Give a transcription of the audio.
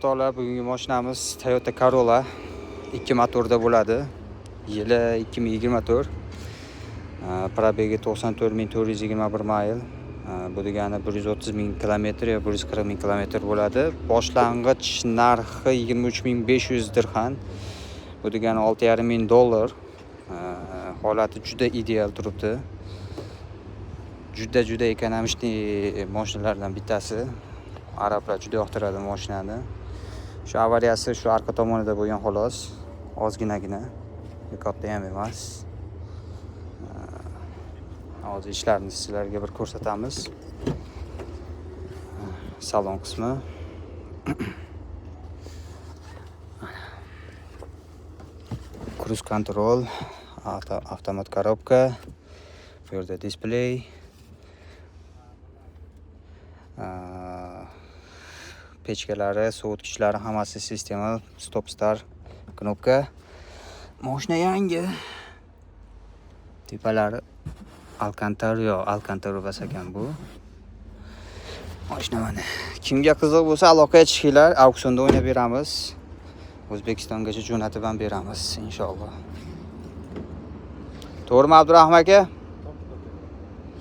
To'g'ri, bugungi mashinamiz Toyota Corolla 2 motorda bo'ladi. Yili 2024. Probegi 94.421 mayl. Bu degani 130.000 kilometr yo 140.000 kilometr bo'ladi. Boshlang'ich narxi 23.500 dirham. Bu degani $6,500. Holati juda ideal turibdi. Juda ekonomik mashinalardan bittasi. Arablar juda yoqtiradi mashinani. Shu avariyasi shu orqa tomonida bo'lgan xolos. Ozginagina. Katta ham emas. Hozir ishlarni sizlarga bir ko'rsatamiz. Salon qismi. Cruise control, avtomat korobka, bu yerda displey, pechkalari, sovutgichlari hammasi sistema, stop start knopka. Mashina yangi. Tepalari Alcantara bas ekan bu. Mashina mana. Kimga qiziq bo'lsa aloqa etishinglar, auksionda o'ynab beramiz. O'zbekistongacha jo'natib ham beramiz inshaalloh. To'g'rimi Abdurahmon aka?